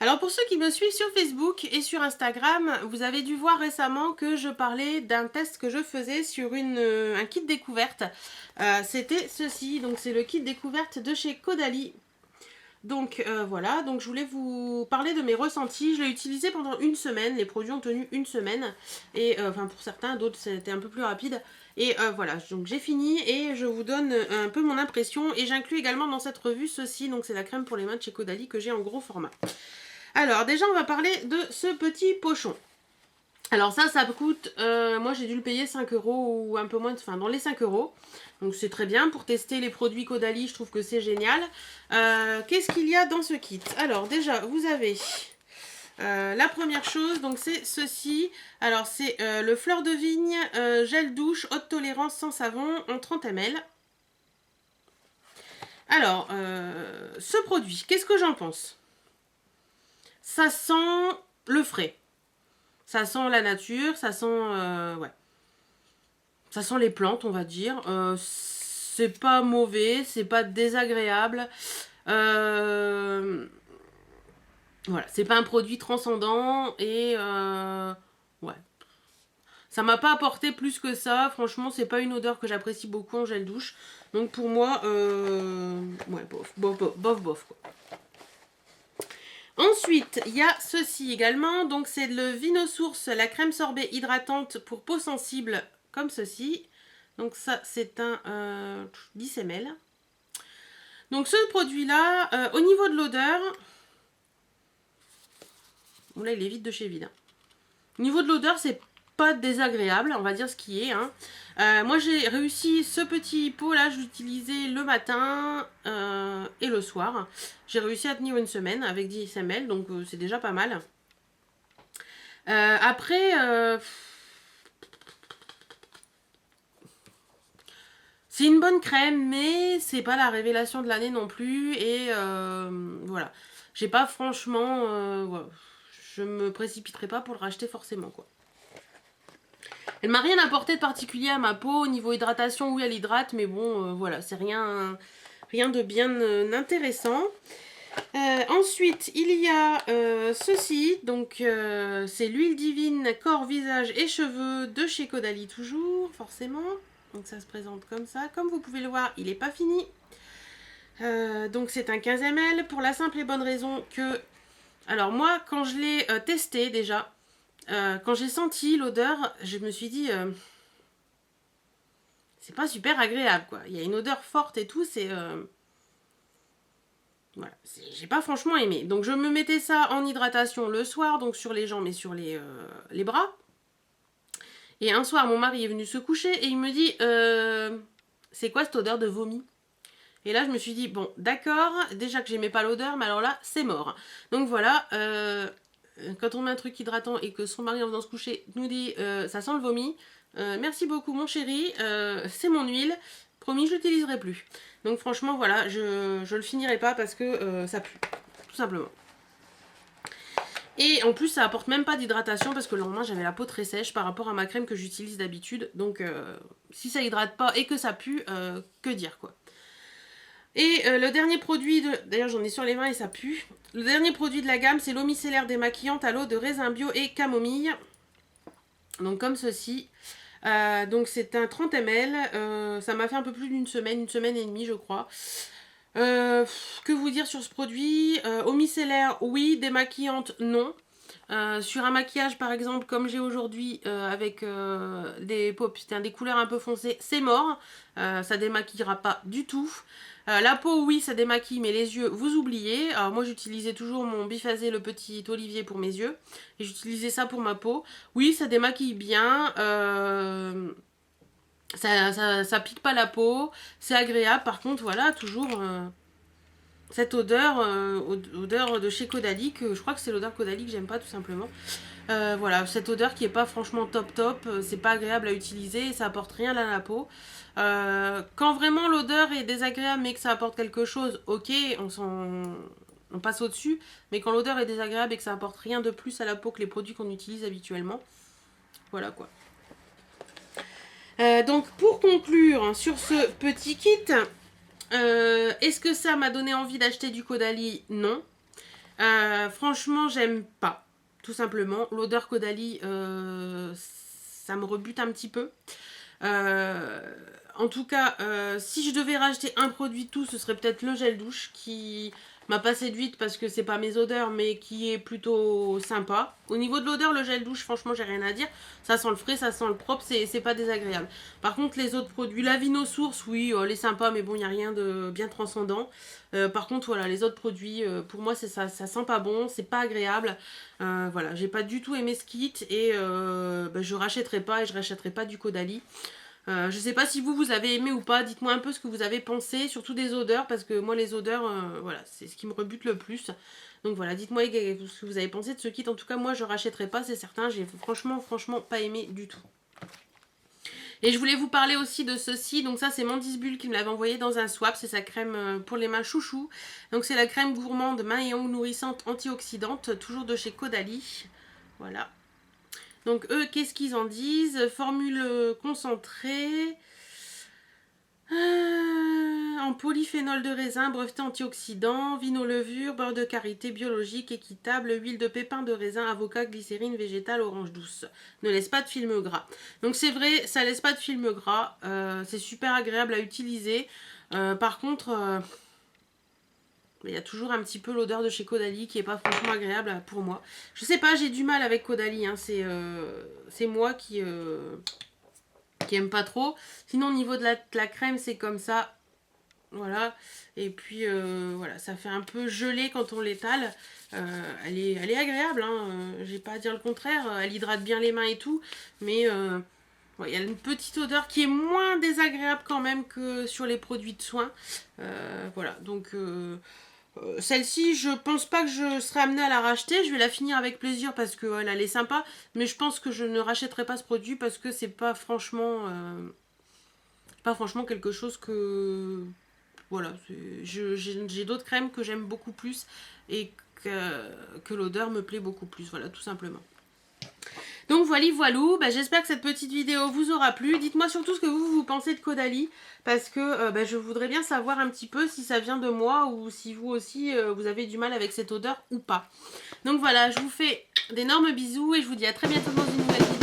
Alors pour ceux qui me suivent sur Facebook et sur Instagram, vous avez dû voir récemment que je parlais d'un test que je faisais sur un kit découverte. C'était ceci, donc c'est le kit découverte de chez Caudalie. Donc voilà, donc je voulais vous parler de mes ressentis. Je l'ai utilisé pendant une semaine, les produits ont tenu une semaine. Et enfin pour certains, d'autres c'était un peu plus rapide. Et voilà, donc j'ai fini et je vous donne un peu mon impression. Et j'inclus également dans cette revue ceci, donc c'est la crème pour les mains de chez Caudalie que j'ai en gros format. Alors déjà on va parler de ce petit pochon. Alors ça coûte, moi j'ai dû le payer 5 euros ou un peu moins, enfin dans les 5 euros. Donc c'est très bien pour tester les produits Caudalie, je trouve que c'est génial. Qu'est-ce qu'il y a dans ce kit? Alors déjà vous avez la première chose, donc c'est ceci. Alors c'est le fleur de vigne gel douche haute tolérance sans savon en 30 ml. Alors ce produit, qu'est-ce que j'en pense? Ça sent le frais. Ça sent la nature, ça sent ouais. Ça sent les plantes, on va dire. C'est pas mauvais, c'est pas désagréable. Voilà, c'est pas un produit transcendant et ouais. Ça m'a pas apporté plus que ça. Franchement, c'est pas une odeur que j'apprécie beaucoup en gel douche. Donc pour moi, ouais, bof, quoi. Ensuite, il y a ceci également. Donc, c'est le Vinosource, la crème sorbet hydratante pour peau sensible, comme ceci. Donc, ça, c'est un 10 ml. Donc, ce produit-là, au niveau de l'odeur, bon, là, il est vide de chez vide. Hein. Au niveau de l'odeur, c'est pas désagréable, on va dire ce qui est. Hein. Moi, j'ai réussi ce petit pot là, je l'utilisais le matin et le soir. J'ai réussi à tenir une semaine avec 10 ml, donc c'est déjà pas mal. Après, c'est une bonne crème, mais c'est pas la révélation de l'année non plus. Et voilà, j'ai pas franchement, voilà. Je me précipiterai pas pour le racheter forcément quoi. Elle m'a rien apporté de particulier à ma peau. Au niveau hydratation, oui, elle hydrate, mais bon, voilà, c'est rien de bien intéressant. Ensuite, il y a ceci. Donc, c'est l'huile divine corps, visage et cheveux de chez Caudalie, toujours, forcément. Donc, ça se présente comme ça. Comme vous pouvez le voir, il n'est pas fini. Donc, c'est un 15 ml pour la simple et bonne raison que... Alors, moi, quand je l'ai testé déjà, quand j'ai senti l'odeur, je me suis dit, c'est pas super agréable quoi. Il y a une odeur forte et tout, c'est. Voilà, j'ai pas franchement aimé. Donc je me mettais ça en hydratation le soir, donc sur les jambes et sur les bras. Et un soir, mon mari est venu se coucher et il me dit c'est quoi cette odeur de vomi? Et là, je me suis dit, bon, d'accord, déjà que j'aimais pas l'odeur, mais alors là, c'est mort. Donc voilà, quand on met un truc hydratant et que son mari en venant se coucher nous dit ça sent le vomi, merci beaucoup mon chéri, c'est mon huile, promis je l'utiliserai plus. Donc franchement voilà, je le finirai pas parce que ça pue, tout simplement. Et en plus ça apporte même pas d'hydratation parce que le lendemain j'avais la peau très sèche par rapport à ma crème que j'utilise d'habitude. Donc si ça hydrate pas et que ça pue, que dire quoi. Et le dernier produit de... D'ailleurs j'en ai sur les mains et ça pue. Le dernier produit de la gamme c'est l'eau micellaire démaquillante à l'eau de raisin bio et camomille. Donc comme ceci. Donc c'est un 30 ml. Ça m'a fait un peu plus d'une semaine, une semaine et demie je crois. Que vous dire sur ce produit? Eau micellaire oui, démaquillante non. Sur un maquillage par exemple comme j'ai aujourd'hui avec des couleurs un peu foncées, c'est mort. Ça démaquillera pas du tout. La peau oui ça démaquille mais les yeux vous oubliez. Alors moi j'utilisais toujours mon biphasé le petit olivier pour mes yeux. Et j'utilisais ça pour ma peau. Oui ça démaquille bien. Ça pique pas la peau. C'est agréable par contre voilà toujours... cette odeur, odeur de chez Caudalie, que je crois que c'est l'odeur Caudalie que j'aime pas tout simplement. Voilà, cette odeur qui est pas franchement top, c'est pas agréable à utiliser, ça apporte rien à la peau. Quand vraiment l'odeur est désagréable mais que ça apporte quelque chose, ok, on passe au-dessus. Mais quand l'odeur est désagréable et que ça apporte rien de plus à la peau que les produits qu'on utilise habituellement, voilà quoi. Donc pour conclure sur ce petit kit, est-ce que ça m'a donné envie d'acheter du Caudalie? Non. Franchement, j'aime pas. Tout simplement. L'odeur Caudalie, ça me rebute un petit peu. En tout cas, si je devais racheter un produit tout, ce serait peut-être le gel douche qui m'a pas séduite parce que c'est pas mes odeurs, mais qui est plutôt sympa. Au niveau de l'odeur, le gel douche, franchement, j'ai rien à dire. Ça sent le frais, ça sent le propre, c'est pas désagréable. Par contre, les autres produits, la Vino Source, oui, elle est sympa, mais bon, il n'y a rien de bien transcendant. Par contre, voilà, les autres produits, pour moi, ça sent pas bon, c'est pas agréable. Voilà, j'ai pas du tout aimé ce kit et je rachèterai pas et je rachèterai pas du Caudalie. Je sais pas si vous avez aimé ou pas, dites-moi un peu ce que vous avez pensé, surtout des odeurs, parce que moi les odeurs, voilà, c'est ce qui me rebute le plus. Donc voilà, dites-moi ce que vous avez pensé de ce kit. En tout cas, moi je rachèterai pas, c'est certain, j'ai franchement pas aimé du tout. Et je voulais vous parler aussi de ceci, donc ça c'est Mandisbulle qui me l'avait envoyé dans un swap, c'est sa crème pour les mains chouchou. Donc c'est la crème gourmande main et ongles nourrissante antioxydante, toujours de chez Caudalie. Voilà. Donc eux, qu'est-ce qu'ils en disent? Formule concentrée, en polyphénol de raisin, breveté antioxydant, vino-levure, beurre de karité biologique, équitable, huile de pépins de raisin, avocat, glycérine végétale, orange douce. Ne laisse pas de film gras. Donc c'est vrai, ça laisse pas de film gras. C'est super agréable à utiliser. Par contre, il y a toujours un petit peu l'odeur de chez Caudalie qui est pas franchement agréable pour moi. Je sais pas, j'ai du mal avec Caudalie. Hein. C'est moi qui aime pas trop. Sinon au niveau de la crème, c'est comme ça. Voilà. Et puis voilà, ça fait un peu gelé quand on l'étale. Elle est agréable, hein. J'ai pas à dire le contraire. Elle hydrate bien les mains et tout. Mais il y a une petite odeur qui est moins désagréable quand même que sur les produits de soins. Voilà, donc celle-ci, je pense pas que je serai amenée à la racheter. Je vais la finir avec plaisir parce qu'elle elle est sympa. Mais je pense que je ne rachèterai pas ce produit parce que c'est pas franchement quelque chose que... Voilà, j'ai d'autres crèmes que j'aime beaucoup plus et que l'odeur me plaît beaucoup plus. Voilà, tout simplement. Donc voilà, j'espère que cette petite vidéo vous aura plu. Dites-moi surtout ce que vous pensez de Caudalie, parce que je voudrais bien savoir un petit peu si ça vient de moi ou si vous aussi vous avez du mal avec cette odeur ou pas. Donc voilà, je vous fais d'énormes bisous et je vous dis à très bientôt dans une nouvelle vidéo.